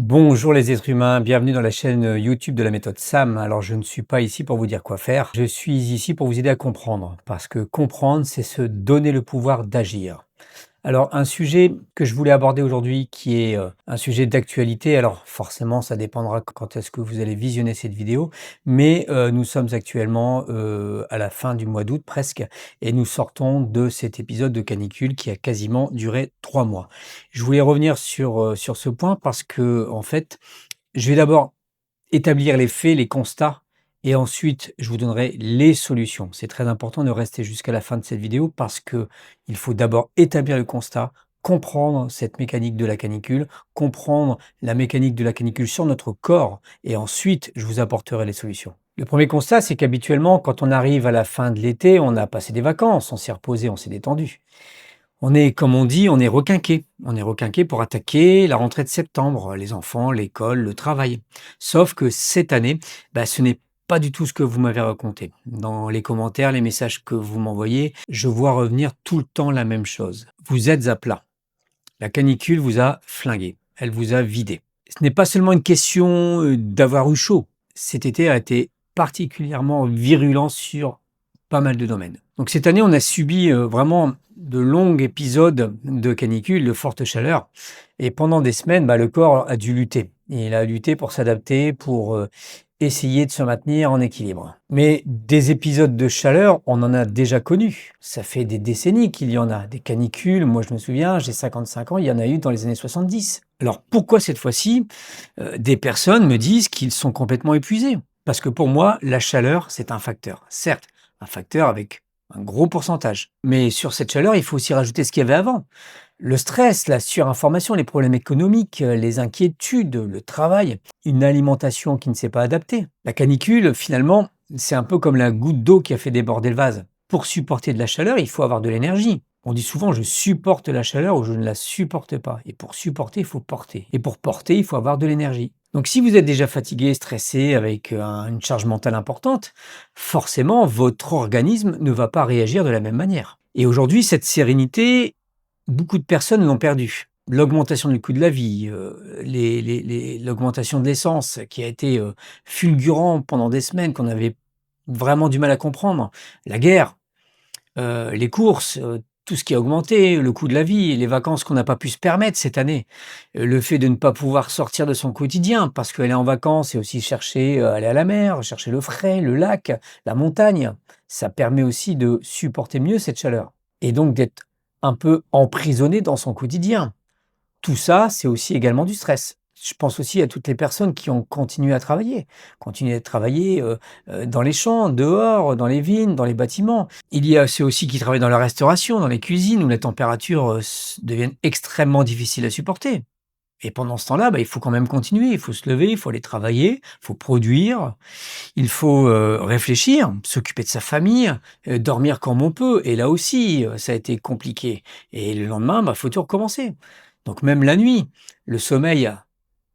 Bonjour les êtres humains, bienvenue dans la chaîne YouTube de la méthode Sam. Alors je ne suis pas ici pour vous dire quoi faire, je suis ici pour vous aider à comprendre, parce que comprendre, c'est se donner le pouvoir d'agir. Alors un sujet que je voulais aborder aujourd'hui qui est un sujet d'actualité, alors forcément ça dépendra quand est-ce que vous allez visionner cette vidéo, mais nous sommes actuellement à la fin du mois d'août presque, et nous sortons de cet épisode de canicule qui a quasiment duré 3 mois. Je voulais revenir sur ce point parce que en fait, je vais d'abord établir les faits, les constats et ensuite je vous donnerai les solutions. C'est très important de rester jusqu'à la fin de cette vidéo parce que il faut d'abord établir le constat, comprendre cette mécanique de la canicule, comprendre la mécanique de la canicule sur notre corps et ensuite je vous apporterai les solutions. Le premier constat, c'est qu'habituellement, quand on arrive à la fin de l'été, on a passé des vacances, on s'est reposé, on s'est détendu. On est, comme on dit, on est requinqué. On est requinqué pour attaquer la rentrée de septembre, les enfants, l'école, le travail. Sauf que cette année, ce n'est pas du tout ce que vous m'avez raconté. Dans les commentaires, les messages que vous m'envoyez, je vois revenir tout le temps la même chose. Vous êtes à plat. La canicule vous a flingué. Elle vous a vidé. Ce n'est pas seulement une question d'avoir eu chaud. Cet été a été particulièrement virulent sur pas mal de domaines. Donc cette année, on a subi vraiment de longs épisodes de canicule, de forte chaleur. Et pendant des semaines, le corps a dû lutter. Il a lutté pour s'adapter, pour essayer de se maintenir en équilibre. Mais des épisodes de chaleur, on en a déjà connu. Ça fait des décennies qu'il y en a. Des canicules, moi je me souviens, j'ai 55 ans, il y en a eu dans les années 70. Alors pourquoi cette fois-ci, des personnes me disent qu'ils sont complètement épuisés? Parce que pour moi, la chaleur, c'est un facteur. Certes, un facteur avec un gros pourcentage. Mais sur cette chaleur, il faut aussi rajouter ce qu'il y avait avant. Le stress, la surinformation, les problèmes économiques, les inquiétudes, le travail, une alimentation qui ne s'est pas adaptée. La canicule, finalement, c'est un peu comme la goutte d'eau qui a fait déborder le vase. Pour supporter de la chaleur, il faut avoir de l'énergie. On dit souvent je supporte la chaleur ou je ne la supporte pas. Et pour supporter, il faut porter. Et pour porter, il faut avoir de l'énergie. Donc si vous êtes déjà fatigué, stressé, avec une charge mentale importante, forcément, votre organisme ne va pas réagir de la même manière. Et aujourd'hui, cette sérénité, beaucoup de personnes l'ont perdue. L'augmentation du coût de la vie, l'augmentation de l'essence qui a été fulgurant pendant des semaines, qu'on avait vraiment du mal à comprendre. La guerre, les courses, tout ce qui a augmenté, le coût de la vie, les vacances qu'on n'a pas pu se permettre cette année, le fait de ne pas pouvoir sortir de son quotidien parce qu'aller en vacances et aussi chercher, aller à la mer, chercher le frais, le lac, la montagne, ça permet aussi de supporter mieux cette chaleur et donc d'être un peu emprisonné dans son quotidien. Tout ça, c'est aussi également du stress. Je pense aussi à toutes les personnes qui ont continué à travailler dans les champs, dehors, dans les vignes, dans les bâtiments. Il y a ceux aussi qui travaillent dans la restauration, dans les cuisines, où les températures deviennent extrêmement difficiles à supporter. Et pendant ce temps-là, il faut quand même continuer, il faut se lever, il faut aller travailler, il faut produire, il faut réfléchir, s'occuper de sa famille, dormir comme on peut. Et là aussi, ça a été compliqué. Et le lendemain, faut tout recommencer. Donc même la nuit, le sommeil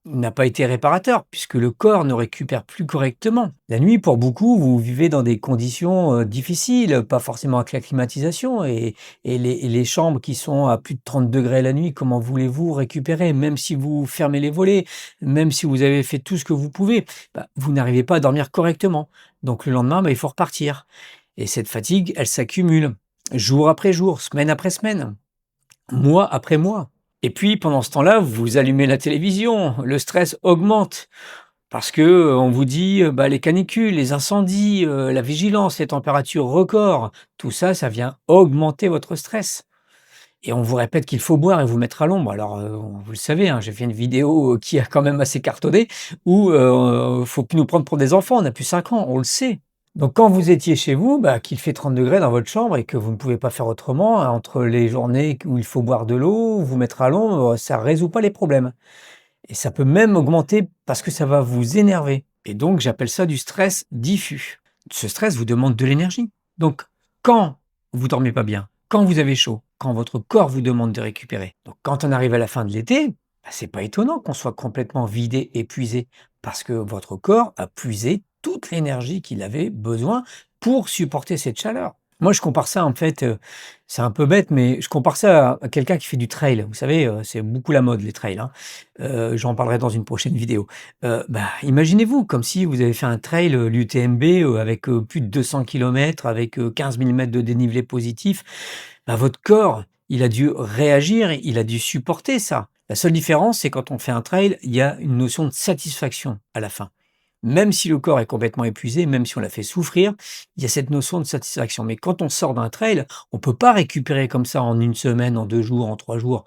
n'a pas été réparateur puisque le corps ne récupère plus correctement. La nuit, pour beaucoup, vous vivez dans des conditions difficiles, pas forcément avec la climatisation et les chambres qui sont à plus de 30 degrés la nuit, comment voulez-vous récupérer? Même si vous fermez les volets, même si vous avez fait tout ce que vous pouvez, vous n'arrivez pas à dormir correctement. Donc le lendemain, il faut repartir. Et cette fatigue, elle s'accumule jour après jour, semaine après semaine, mois après mois. Et puis, pendant ce temps-là, vous allumez la télévision, le stress augmente parce que on vous dit les canicules, les incendies, la vigilance, les températures records, tout ça, ça vient augmenter votre stress. Et on vous répète qu'il faut boire et vous mettre à l'ombre. Alors, vous le savez, hein, j'ai fait une vidéo qui a quand même assez cartonné où faut plus nous prendre pour des enfants, on n'a plus 5 ans, on le sait. Donc quand vous étiez chez vous, qu'il fait 30 degrés dans votre chambre et que vous ne pouvez pas faire autrement, entre les journées où il faut boire de l'eau, vous mettre à l'ombre, ça ne résout pas les problèmes. Et ça peut même augmenter parce que ça va vous énerver. Et donc j'appelle ça du stress diffus. Ce stress vous demande de l'énergie. Donc quand vous dormez pas bien, quand vous avez chaud, quand votre corps vous demande de récupérer. Donc quand on arrive à la fin de l'été, c'est pas étonnant qu'on soit complètement vidé, épuisé, parce que votre corps a puisé toute l'énergie qu'il avait besoin pour supporter cette chaleur. Moi, je compare ça en fait, c'est un peu bête, mais je compare ça à quelqu'un qui fait du trail. Vous savez, c'est beaucoup la mode les trails, hein. J'en parlerai dans une prochaine vidéo. Bah, imaginez-vous comme si vous avez fait un trail, l'UTMB, avec, plus de 200 kilomètres, avec, 15 000 mètres de dénivelé positif. Bah, votre corps, il a dû réagir, il a dû supporter ça. La seule différence, c'est quand on fait un trail, il y a une notion de satisfaction à la fin. Même si le corps est complètement épuisé, même si on l'a fait souffrir, il y a cette notion de satisfaction. Mais quand on sort d'un trail, on ne peut pas récupérer comme ça en une semaine, en 2 jours, en 3 jours.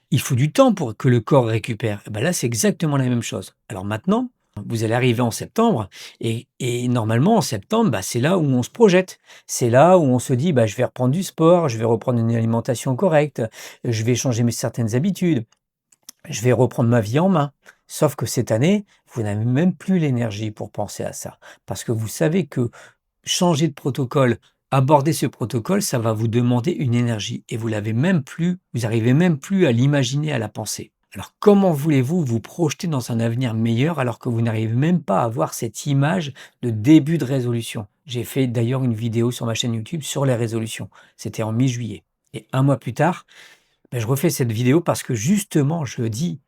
Il faut du temps pour que le corps récupère. Et ben là, c'est exactement la même chose. Alors maintenant, vous allez arriver en septembre et normalement en septembre, bah, c'est là où on se projette. C'est là où on se dit: «Bah, je vais reprendre du sport, je vais reprendre une alimentation correcte, je vais changer mes certaines habitudes». Je vais reprendre ma vie en main. Sauf que cette année, vous n'avez même plus l'énergie pour penser à ça. Parce que vous savez que changer de protocole, aborder ce protocole, ça va vous demander une énergie. Et vous l'avez même plus, vous n'arrivez même plus à l'imaginer, à la penser. Alors comment voulez-vous vous projeter dans un avenir meilleur alors que vous n'arrivez même pas à avoir cette image de début de résolution? J'ai fait d'ailleurs une vidéo sur ma chaîne YouTube sur les résolutions. C'était en mi-juillet. Et un mois plus tard, ben, je refais cette vidéo parce que justement, je dis,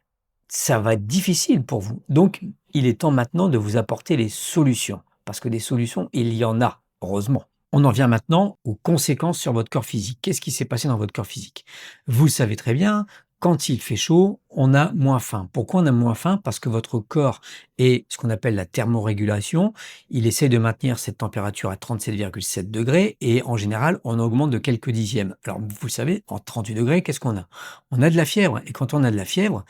ça va être difficile pour vous. Donc, il est temps maintenant de vous apporter les solutions. Parce que des solutions, il y en a, heureusement. On en vient maintenant aux conséquences sur votre corps physique. Qu'est-ce qui s'est passé dans votre corps physique? Vous le savez très bien, quand il fait chaud, on a moins faim. Pourquoi on a moins faim? Parce que votre corps est ce qu'on appelle la thermorégulation. Il essaie de maintenir cette température à 37,7 degrés et en général, on augmente de quelques dixièmes. Alors, vous le savez, en 38 degrés, qu'est-ce qu'on a? On a de la fièvre. Et quand on a de la fièvre,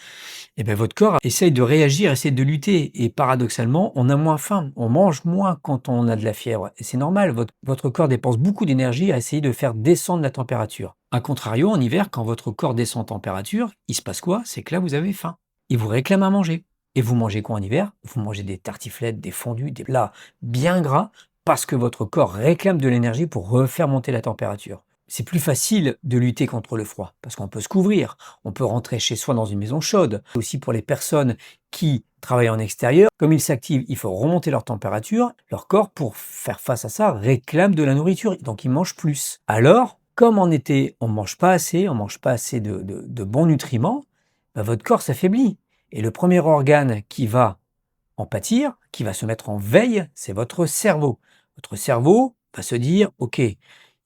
eh ben, votre corps essaye de réagir, essaie de lutter. Et paradoxalement, on a moins faim. On mange moins quand on a de la fièvre. Et c'est normal, votre corps dépense beaucoup d'énergie à essayer de faire descendre la température. A contrario, en hiver, quand votre corps descend en température, il se passe quoi? C'est que là, vous avez faim. Il vous réclame à manger. Et vous mangez quoi en hiver? Vous mangez des tartiflettes, des fondus, des plats bien gras, parce que votre corps réclame de l'énergie pour refaire monter la température. C'est plus facile de lutter contre le froid, parce qu'on peut se couvrir, on peut rentrer chez soi dans une maison chaude. Aussi pour les personnes qui travaillent en extérieur, comme ils s'activent, il faut remonter leur température. Leur corps, pour faire face à ça, réclame de la nourriture, donc ils mangent plus. Alors, comme en été, on ne mange pas assez, on mange pas assez de bons nutriments, bah, votre corps s'affaiblit. Et le premier organe qui va en pâtir, qui va se mettre en veille, c'est votre cerveau. Votre cerveau va se dire, OK,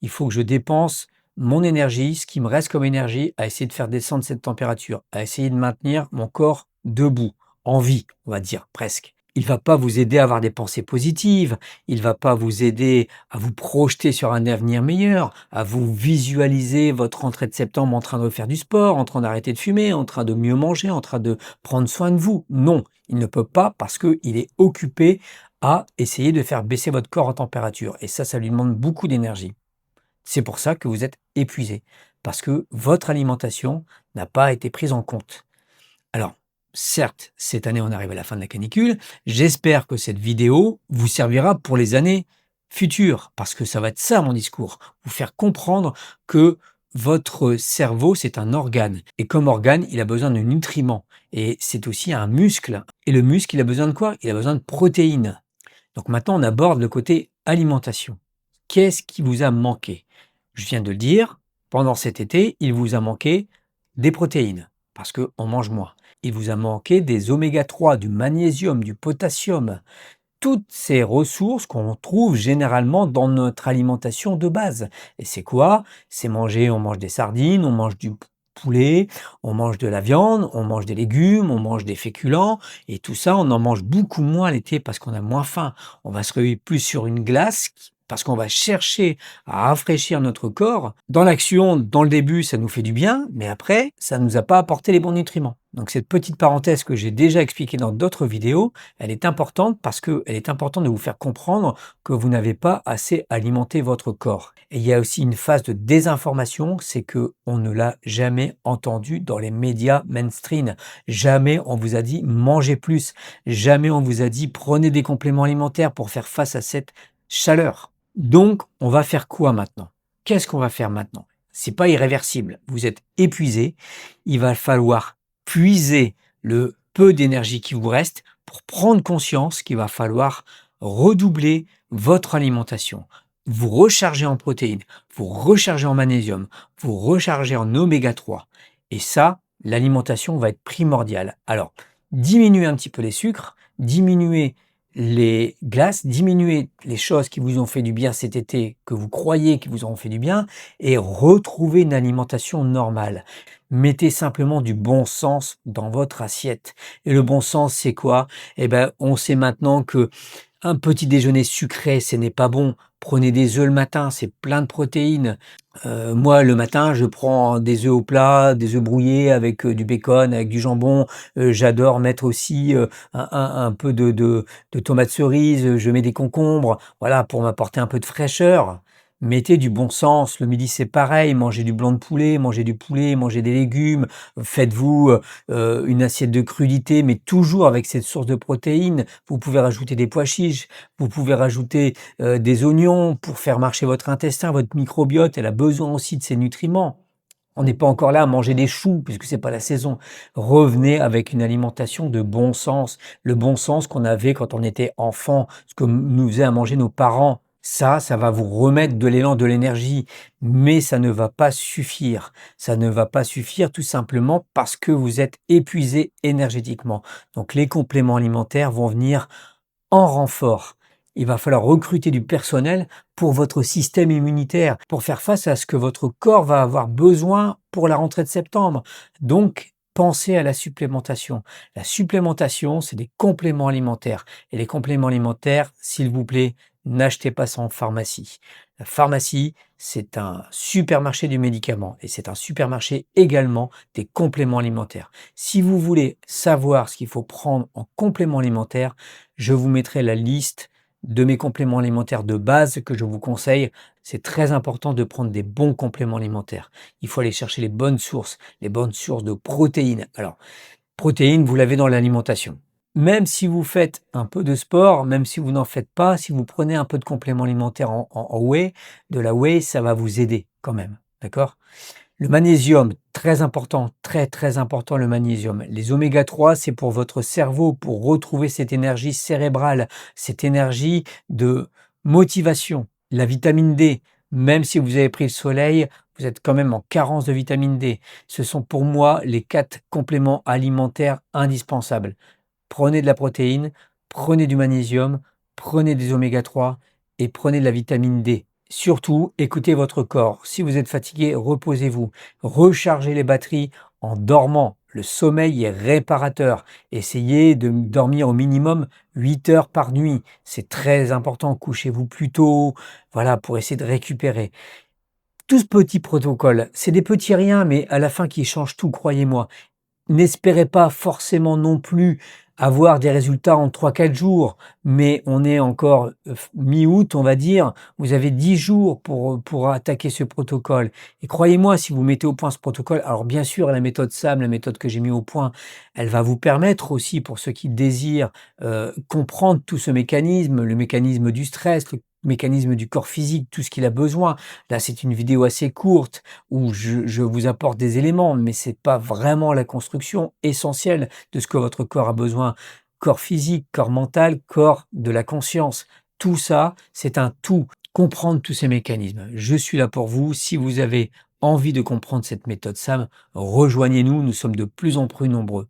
il faut que je dépense mon énergie, ce qui me reste comme énergie, à essayer de faire descendre cette température, à essayer de maintenir mon corps debout, en vie, on va dire, presque. Il va pas vous aider à avoir des pensées positives, il va pas vous aider à vous projeter sur un avenir meilleur, à vous visualiser votre rentrée de septembre en train de faire du sport, en train d'arrêter de fumer, en train de mieux manger, en train de prendre soin de vous. Non, il ne peut pas parce qu'il est occupé à essayer de faire baisser votre corps en température. Et ça lui demande beaucoup d'énergie. C'est pour ça que vous êtes épuisé, parce que votre alimentation n'a pas été prise en compte. Alors, certes, cette année, on arrive à la fin de la canicule. J'espère que cette vidéo vous servira pour les années futures, parce que ça va être ça mon discours, vous faire comprendre que votre cerveau, c'est un organe. Et comme organe, il a besoin de nutriments. Et c'est aussi un muscle. Et le muscle, il a besoin de quoi? Il a besoin de protéines. Donc maintenant, on aborde le côté alimentation. Qu'est-ce qui vous a manqué? Je viens de le dire, pendant cet été, il vous a manqué des protéines, parce qu'on mange moins. Il vous a manqué des oméga 3, du magnésium, du potassium, toutes ces ressources qu'on trouve généralement dans notre alimentation de base. Et c'est quoi? C'est manger, on mange des sardines, on mange du poulet, on mange de la viande, on mange des légumes, on mange des féculents, et tout ça, on en mange beaucoup moins l'été parce qu'on a moins faim. On va se réveiller plus sur une glace parce qu'on va chercher à rafraîchir notre corps. Dans l'action, dans le début, ça nous fait du bien, mais après, ça ne nous a pas apporté les bons nutriments. Donc cette petite parenthèse que j'ai déjà expliquée dans d'autres vidéos, elle est importante parce qu'elle est importante de vous faire comprendre que vous n'avez pas assez alimenté votre corps. Et il y a aussi une phase de désinformation, c'est que on ne l'a jamais entendu dans les médias mainstream. Jamais on vous a dit mangez plus. Jamais on vous a dit prenez des compléments alimentaires pour faire face à cette chaleur. Donc, on va faire quoi maintenant? Qu'est-ce qu'on va faire maintenant? C'est pas irréversible. Vous êtes épuisé. Il va falloir puiser le peu d'énergie qui vous reste pour prendre conscience qu'il va falloir redoubler votre alimentation. vous rechargez en protéines, vous rechargez en magnésium, vous rechargez en oméga 3. Et ça, l'alimentation va être primordiale. Alors, diminuez un petit peu les sucres, diminuez les glaces, diminuez les choses qui vous ont fait du bien cet été, que vous croyez qui vous auront fait du bien, et retrouvez une alimentation normale. Mettez simplement du bon sens dans votre assiette. Et le bon sens, c'est quoi? Eh ben, on sait maintenant que un petit déjeuner sucré, ce n'est pas bon. Prenez des œufs le matin, c'est plein de protéines. Moi, le matin, je prends des œufs au plat, des œufs brouillés avec, du bacon, avec du jambon. J'adore mettre aussi, un peu de tomates cerises, je mets des concombres, voilà, pour m'apporter un peu de fraîcheur. Mettez du bon sens. Le midi, c'est pareil, mangez du blanc de poulet, mangez des légumes. Faites-vous, une assiette de crudités, mais toujours avec cette source de protéines. Vous pouvez rajouter des pois chiches, vous pouvez rajouter des oignons pour faire marcher votre intestin, votre microbiote, elle a besoin aussi de ces nutriments. On n'est pas encore là à manger des choux puisque c'est pas la saison. Revenez avec une alimentation de bon sens, le bon sens qu'on avait quand on était enfant, ce que nous faisaient à manger nos parents. Ça va vous remettre de l'élan, de l'énergie, mais ça ne va pas suffire. Ça ne va pas suffire tout simplement parce que vous êtes épuisé énergétiquement. Donc les compléments alimentaires vont venir en renfort. Il va falloir recruter du personnel pour votre système immunitaire, pour faire face à ce que votre corps va avoir besoin pour la rentrée de septembre. Donc, pensez à la supplémentation. La supplémentation, c'est des compléments alimentaires. Et les compléments alimentaires, s'il vous plaît, n'achetez pas ça en pharmacie. La pharmacie, c'est un supermarché du médicament et c'est un supermarché également des compléments alimentaires. Si vous voulez savoir ce qu'il faut prendre en complément alimentaire, je vous mettrai la liste de mes compléments alimentaires de base que je vous conseille. C'est très important de prendre des bons compléments alimentaires. Il faut aller chercher les bonnes sources de protéines. Alors, protéines, vous l'avez dans l'alimentation. Même si vous faites un peu de sport, même si vous n'en faites pas, si vous prenez un peu de complément alimentaire en whey, de la whey, ça va vous aider quand même. D'accord? Le magnésium, très important, très très important le magnésium. Les oméga 3, c'est pour votre cerveau, pour retrouver cette énergie cérébrale, cette énergie de motivation. La vitamine D, même si vous avez pris le soleil, vous êtes quand même en carence de vitamine D. Ce sont pour moi les 4 compléments alimentaires indispensables. Prenez de la protéine, prenez du magnésium, prenez des oméga 3 et prenez de la vitamine D. Surtout, écoutez votre corps. Si vous êtes fatigué, reposez-vous. Rechargez les batteries en dormant. Le sommeil est réparateur. Essayez de dormir au minimum 8 heures par nuit. C'est très important. Couchez-vous plus tôt. Voilà, pour essayer de récupérer. Tout ce petit protocole, c'est des petits riens, mais à la fin qui changent tout, croyez-moi. N'espérez pas forcément non plus avoir des résultats en 3 4 jours, mais on est encore mi-août, on va dire. Vous avez 10 jours pour attaquer ce protocole. Et croyez-moi, si vous mettez au point ce protocole, alors bien sûr, la méthode SAM, la méthode que j'ai mis au point, elle va vous permettre aussi, pour ceux qui désirent comprendre tout ce mécanisme, le mécanisme du stress, le mécanisme du corps physique, tout ce qu'il a besoin. Là, c'est une vidéo assez courte où je vous apporte des éléments, mais c'est pas vraiment la construction essentielle de ce que votre corps a besoin. Corps physique, corps mental, corps de la conscience. Tout ça, c'est un tout. Comprendre tous ces mécanismes. Je suis là pour vous. Si vous avez envie de comprendre cette méthode SAM, rejoignez-nous. Nous sommes de plus en plus nombreux.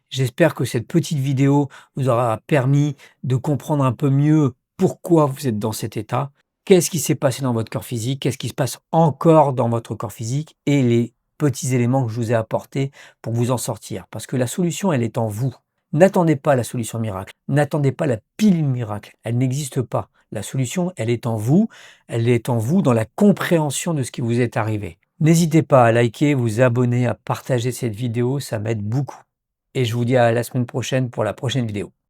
J'espère que cette petite vidéo vous aura permis de comprendre un peu mieux pourquoi vous êtes dans cet état, qu'est-ce qui s'est passé dans votre corps physique, qu'est-ce qui se passe encore dans votre corps physique et les petits éléments que je vous ai apportés pour vous en sortir. Parce que la solution, elle est en vous. N'attendez pas la solution miracle. N'attendez pas la pilule miracle. Elle n'existe pas. La solution, elle est en vous. Elle est en vous dans la compréhension de ce qui vous est arrivé. N'hésitez pas à liker, vous abonner, à partager cette vidéo. Ça m'aide beaucoup. Et je vous dis à la semaine prochaine pour la prochaine vidéo.